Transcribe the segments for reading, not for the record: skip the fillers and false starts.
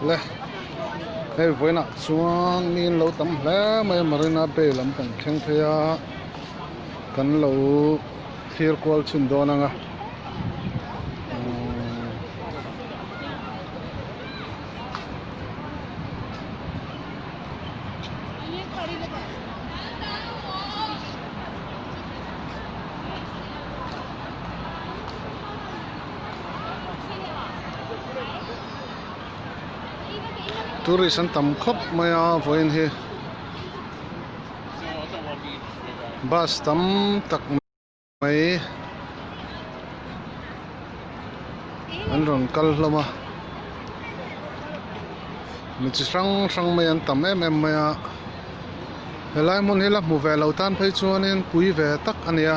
le hei voina chuan min lo tam hle mai Marina Bay lam kan thleng thea kan lo thir kwal chun don anga tourist an tam khop maya voin hi bus tam tak mai an ron kal hloma mi chi sang mai an tam em maya helai mun hila mu ve lo tan phei chuanin pui ve tak ania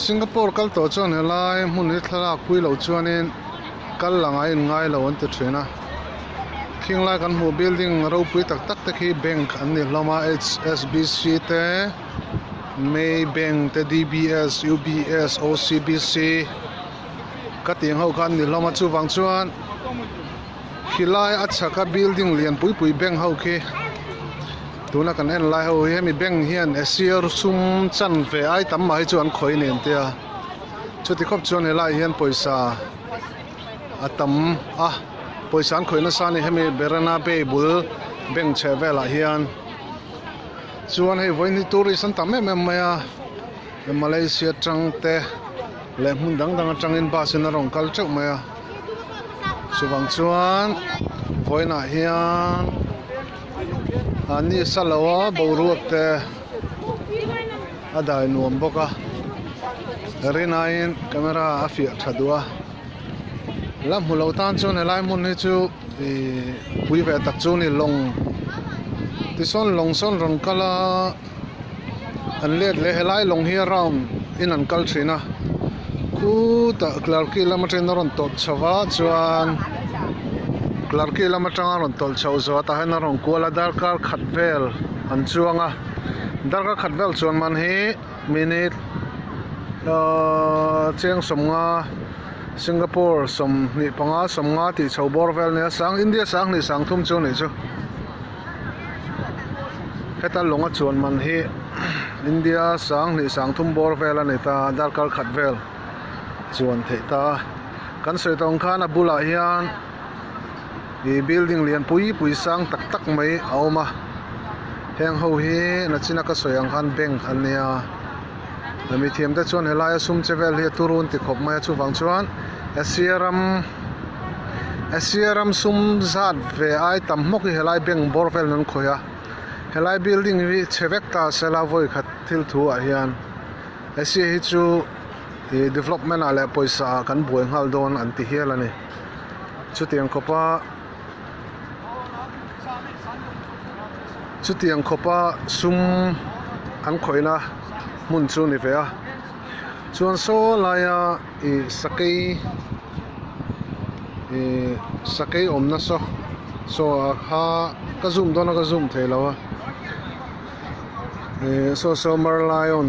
Singapore kal to chuan helai mun hi thlalak pui lo chuanin kal langai ngai lo an ti thina thing lai kan mu building ro pui tak tak te khi bank an ni hloma HSBC te Maybank te DBS UBS OCBC ka ting ho khan ni hloma chu wang chuan khilai achaka building lian pui bank ho khi tuna kan en lai ho he mi bank hian Asia sum chan ve ai tam mai chuan khoi nen tia chuti khop chuan helai hian poisa atam poisan khoina sani hemi Marina Bay bul bank chevela hian chuan hei voin tourist an tam em maya Malaysia tang te le mun dang tangin basin a rong kal cheu maya chuwang chuan voina hian ani salawa boruak te adai nuam boka rinain camera afia thadua lam hulo tan chon helai mun hi chu pui ve tak chu ni long ti son long son ron kala an let le helai long hi round in an kal thina ku ta Clarke lama train ron tot chawa chuan Clarke lama tanga ron tol chau zo ta han ron kuala darkar khatvel an chuanga darkar khatvel chuan man hi minute cheng somnga Singapore som ni panga somnga ti chho borvel ne sang India sang ni sang thum chu ni chu heta longa chuan man hi India sang ni sang thum borvel ani ta darkar khatvel chuan theita kan soi tong khan a bula hian i building lian pui sang tak mai auma heng ho hi na china ka soyang khan bank ania mi thiam te chuan helai sum chevel hi turun ti khop mai chu wang chuan Asiaram sum zat ve ai tam mok hi helai bank borvel nan khoya helai building hi chevek ta sela voi khat thil thu a hian Asia hi chu development ale poisa kan buai ngal don an ti hial ani chutiang khopa sum an khoina mun chu ni ve a chuan so laia sakai omna so ha ka zoom dona ka zoom theilawa so Merlion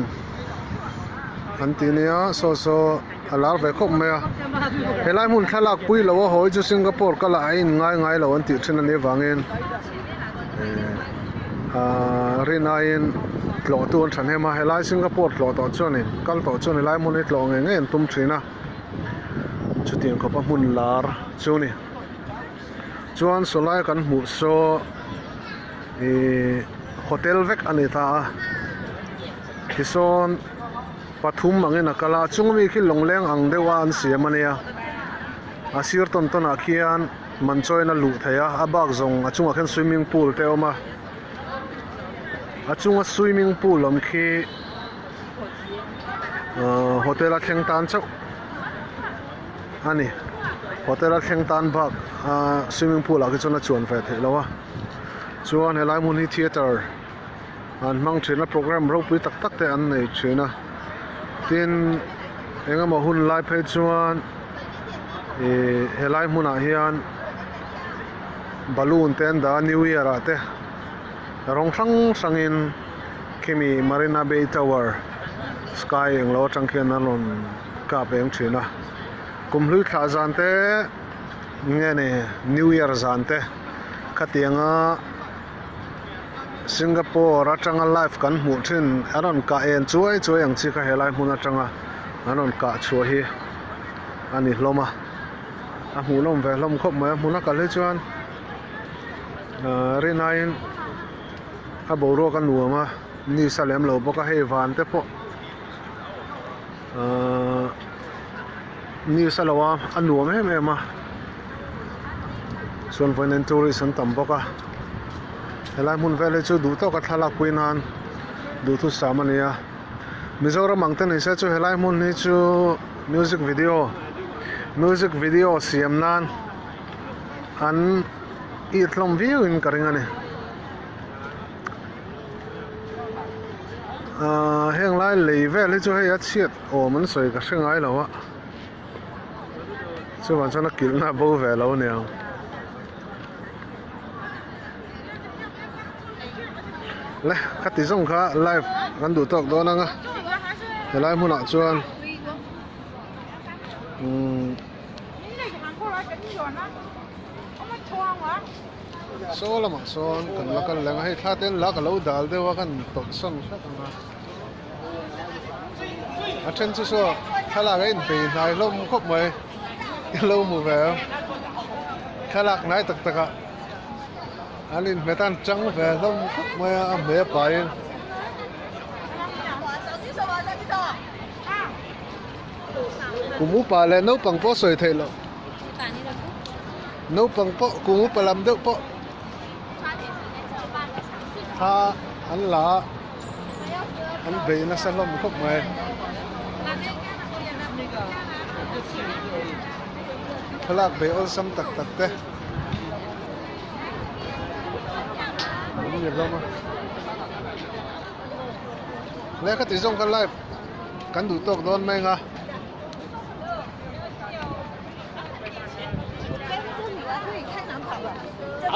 antinia so alar ve khop mea helai mun thalak pui lawa hoi chu Singapore kala ai ngai lo an ti thina ne wangin rinain tlo tu an than hema helai Singapore tlo to chuanin kal to chuan helai mun ni tlo nge tum thina chutin ko pa mun lar chuni chuan solai kan mu so hotel vek ani ta kison pathum mangena kala chungmi khi longleng ang dewa an siamania asir ton akhian manchoina lu thaya abak zong achunga khen swimming pool te oma achunga swimming pool om khi hotel a thleng tan chau ani hotel a thleng tan bak swimming pool a ki chona chuan ve theilawa chuan helai mun hi theater an mang thina program ro pui tak te an nei thina tin engama hun lai phei chuan helai hmuna hian balloon ten da new year ate rong sang in Marina Bay Tower sky englo tangkhian anon ka beng thina kumhlui thla zan te nge ne new year zan te khatianga Singapore atanga life kan hmu thin anon ka en chuai ang chi kha helai hmun atanga anon ka chua hi ani hloma a hmu lom ve hlom khop mai hmuna kal hi chuan rinain a boro kan nuama ni salem lo boka hei van te po ni salawa anuam em em a chuan voinen tourism tam boka helai hmun vele chu du to ka thalak puinan du thu samania Mizoram angten isa chu helai hmun ni chu music video siamnan an itlom view in karingani heng lai lei vele chu hei a chiat man soi ka hrengai lo a chu wan chana kilna bo ve lo niang le khati zong kha live kan du tok do nanga helai hmun a chuan so lama son kan lakal lang hei thaten la ka lo dal dewa kan tok song sat anga a then chu so thala ga in pe nai lom khop mai lo mu ve khalak nai tak taka alin metan chang ve lom khop mai a me pai kumu pa le no pang po soi thei lo no pang po kumu palam de po ha an la an be na sa lom khop mai khalak be ol sam tak tak te ni loma le ka ti zong kan live kan du tok don mai nga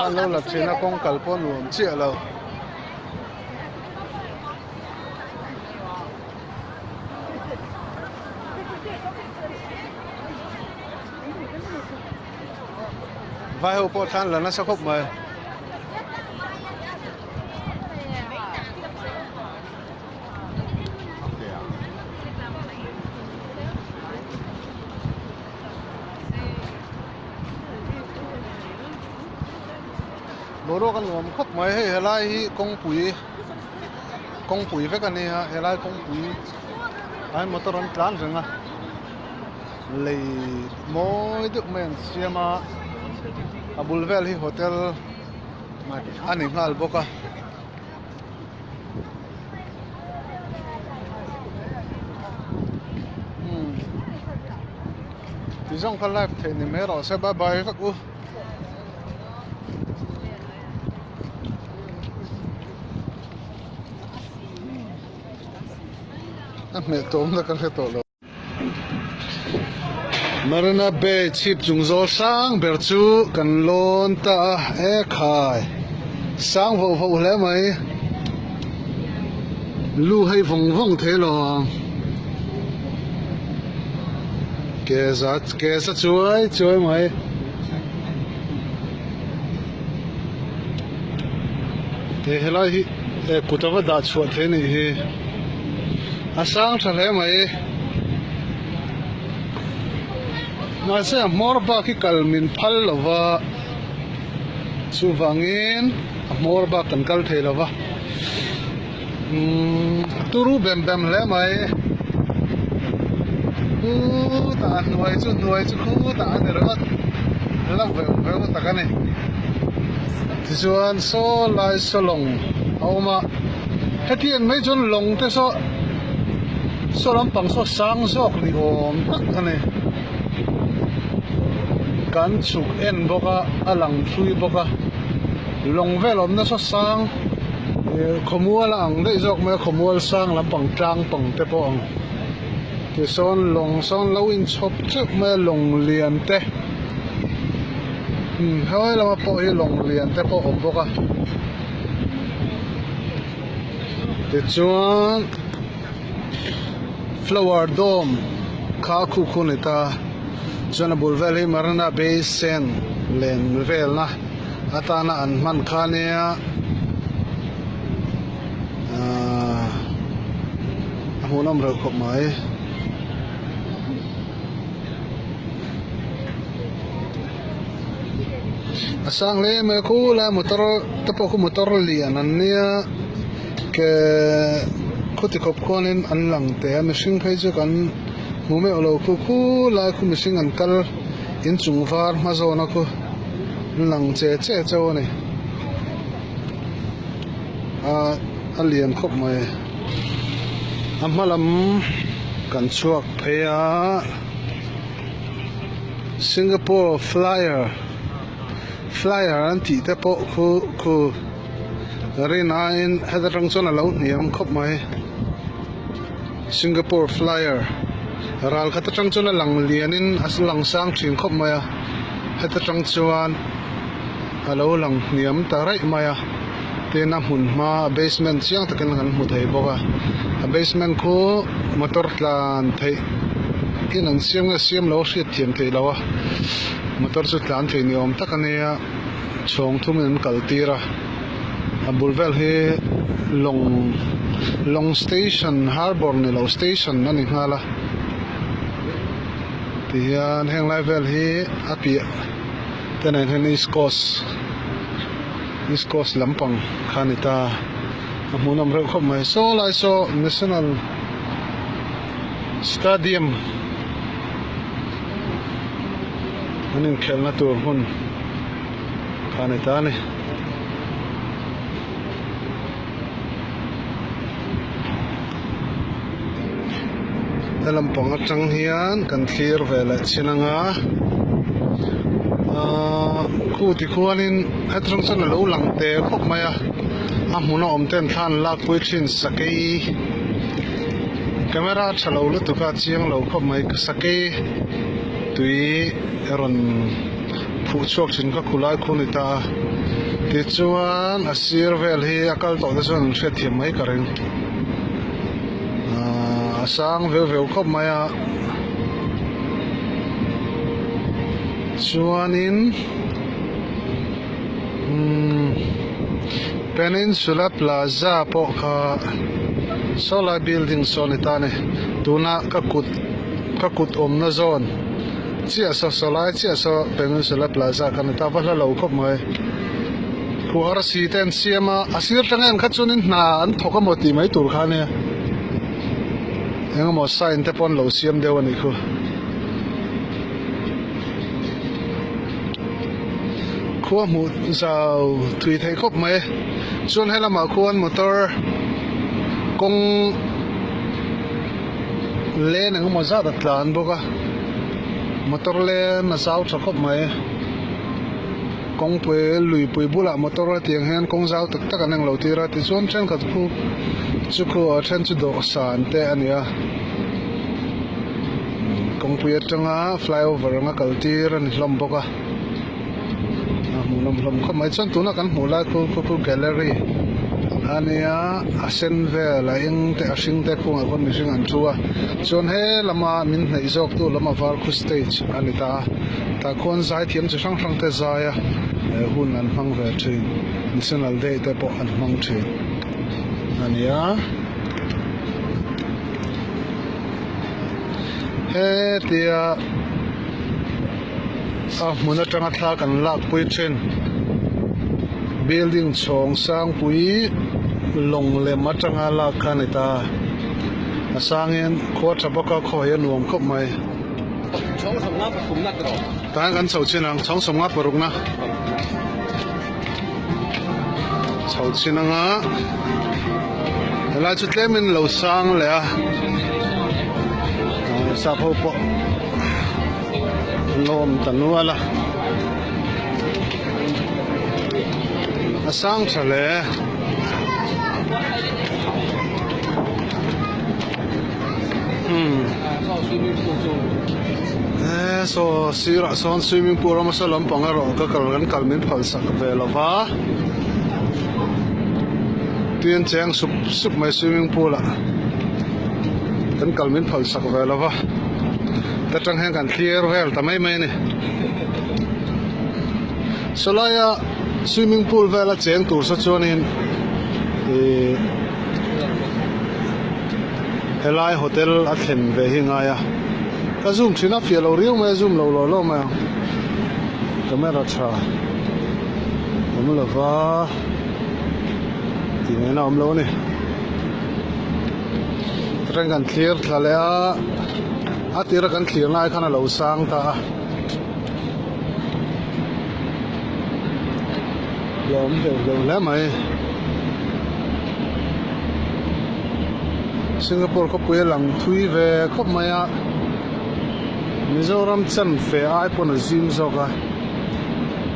an lo lap china kong kalpon nuam chi alo vai ho po than la na sa khop mai boro kan nuam khop mai hei helai hi kong pui ve kan ni ha helai kong pui ai motor an tlan renga lei moi duk men siama abulvel hi hotel ani ngal boka ti zong kha live the ni me ro se bye bye vak u me tom da kan heto lo Marina Bay chip chung zo sang ber chu kan lon ta e khai sang vo vo le mai lu hei vong vong the lo ke sa chuai mai te helai hi e kutawa da chuat the ni hi asang thale mai na se morba ki kalmin phal lova chuwangin morba kan kal thei lova turu bem hle mai ta nuai chu khu ta ne rawat la ve ta kan ni chuan so lai so long auma hetien mai chon long te so lam pang so sang sok ni om tak ane kan chuk en boka alang thui boka long velom na so sang khomual ang dei jok me khomual sang lam pang tang pang te po ang ti son long son lo in chop chup me long lian te hoi lama po hi long lian te po om boka ti chuan flower dome kha khu ni ta chuan a bul vel hi Marina Bay Sands len vel na atana an man kha nia a hunam ro khop mai asang le me khu la motor tapo khu motor lian an nia ke khuti khop khonin an lang te machine phei chu kan mu me olo khu la khu machine an kal in chung var ma zo na khu lang che chaw ni a lian khop mai amalam kan chuak phea Singapore flyer an ti te po khu rina in hedarang chona lo niam khop mai Singapore flyer ral khata tang chona lang lianin aslang sang thing khop mai hedarang chuan alo lang niam tarai mai tena hun ma basement chiang takan kan mu thei boka a basement khu motor tlan thei in an siam lo hriat thiam thei lawa motor chu tlan thei ni om takania chhong thumin kaltira a bulvel hi long station harbor ni lo station ani hala tian heng lai vel hi api tenen hen East Coast lampang khanita amunam re khop mai so lai so National Stadium anin khelna tur hun khanita ni lampang atang hian kan thlir vela chinanga khu ti khuanin hatrang chan lo lang te khop maya a hmuna om ten than lak pui thin sakei camera thalo lu tuka chiang lo khop mai sakei tui ron phu chok chin ka khulai khuni ta ti chuan a sir vel hi akal to da chuan hre thiam mai ka reng sang veu khop maya chuanin Peninsula Plaza po kha solar building sonitane tuna kakut om na zone chia so solar chia so Peninsula Plaza kan ta vala lo khop mai khu RC ten siama asir tangen khachunin na an thoka moti mai tur khane engmo sign te pon lo siam dewani khu khuwa mu zau thui thei khop mai chuan helama khuan motor kong len engmo za da tlan boka motor len na zau tha khop mai kong pui lui pui bula motor tiang hen kong zau tak tak aneng lo tira ti chuan chen khat khu chu khu chen chu do san te ania kong pui atanga flyover nga kaltir an hlom boka lom khop mai chuan tuna kan hmula khu gallery ania asen vela ing te asing te khunga kon mihring an thua chuan he lama min nei jok tu lama var khu stage anita ta khon zai thiam chi sang te zaya hun an hmang ve thin National Day te po an hmang thin ania he tia muna tanga thla kan lak pui thin building chhong sang pui long le matanga la khanita asangin kho thabaka kho ya nuam khop mai chhong somna kumna tro ta kan chho chinang chhong somna parukna chho chinanga la chutlemin lo sang le a sa pho po nom tanuala asang chale so sira son swimming pool ma sa lampang ro ka kan kalmin phal sak velova tien cheng sup mai swimming pool a kan kalmin phal sak velova ta tang hang kan clear vel ta mai mai ni solaya swimming pool vela cheng tur sa chuanin helai hotel a thlen ve hi nga ya ka zoom thina fia lo riu mai zoom lo mai camera tha lova ti ne na lo ni rang kan clear thalea atira kan clear nai khana lo sang ta lom de le mai Singapore có quê lăng thui về khắp mày à Mizoram chân về ai còn ở gym sao cả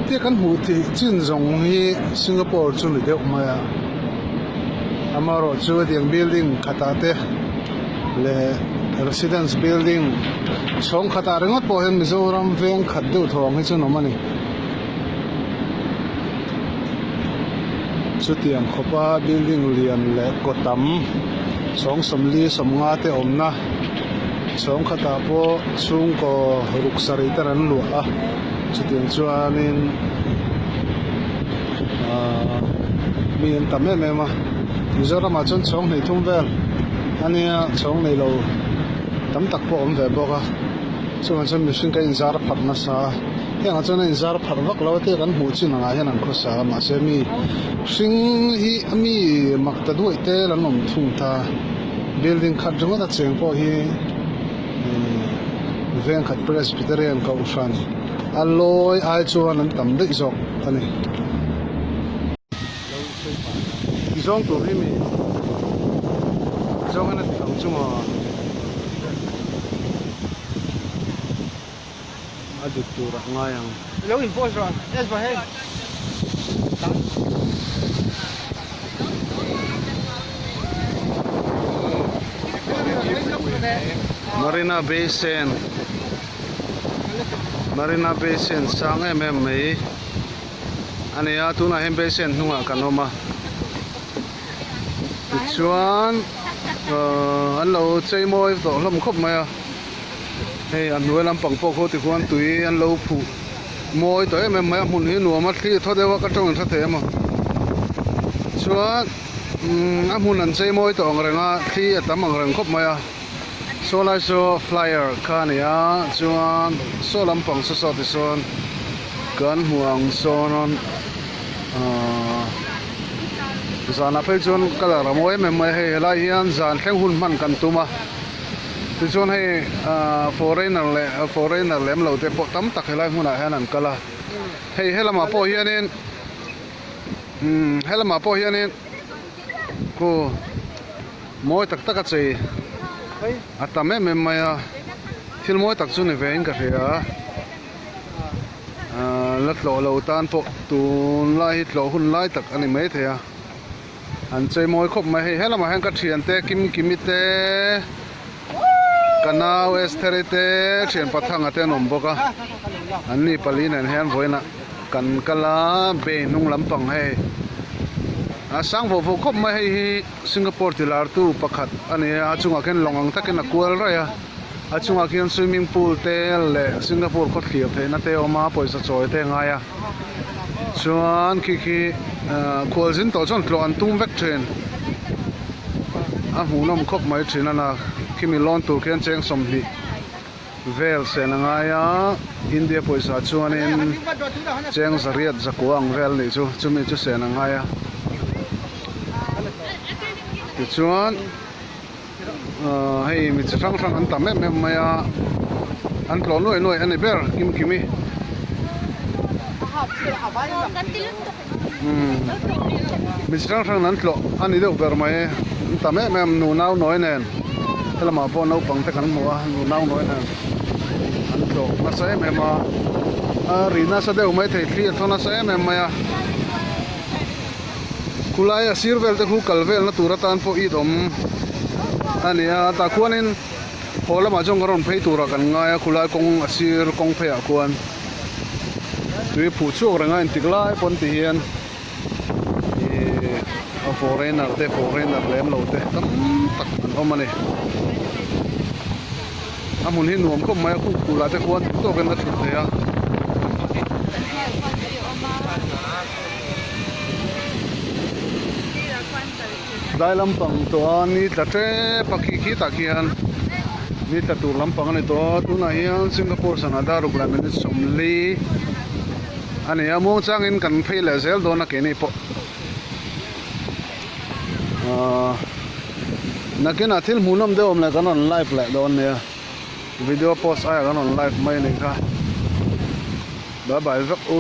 tiếc căn hụt thì chuyên dùng hi Singapore chung được mày à Amaro chú tiếng building khatate le residence building xong khata ringot po hen Mizoram veng khat du thong hi chu no mani chu tiang khopa building lian le kotam song somli somnga te omna song khata po chung ko ruksari taran lu a chutin chuanin miền tắm em mà Mizoram mà chọn song này thung vel ania song này lâu tắm tắc po om ve boka chuan chon mi hring ka inzar phat na sa heng chon inzar phat vak lo te kan hmu chin anga hian an kho sa ma se mi hring hi mi makta duai te lan om thung ta building khat ronga ta cheng po hi veng khat presbyterian ka ufan aloi ai chuan an tam dei jok ani zong tu hi mi zong ana thang chuma adik tu ra ngayang lâu in post rồi yes but hey Marina Basin sang em mai ania tuna hem basin nunga kanoma chuan an lo chei moi to hlom khop mai a hei an nuai lam pang po kho ti khuan tui an lo phu moi to em mai mun hi nuama thli thodewa ka tong thathe ma chuan a mun an chei moi to angrenga thli atam angreng khop mai a so lai so flyer khania chuan so lampang so ti son kan huang sonon zana phei chuan kala ramoi mem mai hei helai hian zan thleng hun man kan tuma ti chuan hei foreigner lem lo te po tam tak helai huna hian an kala hei helama po hianin ko moi tak tak a chei atame mem maya thil moi tak chu ni vein ka hria lat lo tan po tun lai tlo hun lai tak ani mai thea an chei moi khop mai helama hang ka thian te kimite kanau esterite thian pathanga te nom boka anni palin an hian voina kan kala be nung lampang hei sang vo khop mai hi Singapore tilar tu pakhat ani achunga ken longang takin a kual ra ya achunga ken swimming pool te le Singapore khot khiap the na te oma poisa choi te nga ya chuan ki kual jin to chon tlo an tum vek thren a hunom khop mai thina na kimi lon tu ken cheng som hi vel se na nga ya India poisa chuan in cheng zariat zakuang vel ni chu chumi chu se na nga ya chuan hei mi chang an tam em maya an tlo noi ani ber kimi mi chang an tlo ani deuh ber mai an tam em nu nau noi nen helama po no pang te kan mua nu nau noi nen an tlo na sa em rina sa deuh mai thei thli thona sa em maya kulaya sirvel te khu kalvel na turatan po idom ania ta khuanin holama jong ron phei tura kan ngaya khulai kong asir kong phei a khuan tui phu chu ranga in tiklai pon ti hian a foreigner lem lo te tam tak an omani amun hi nuam khom mai khu kula te khuan to kan na thut le a dai lampang to ani tlatre pakhi khi takhian ni tatu lampang ani to tuna hian Singapore sanada rukla minute somli ani among changin kan pheile zel do na ke nei po nakena thil munam de om la kan on live la don ne video post ai kan on live mai nei kha bye bye vak u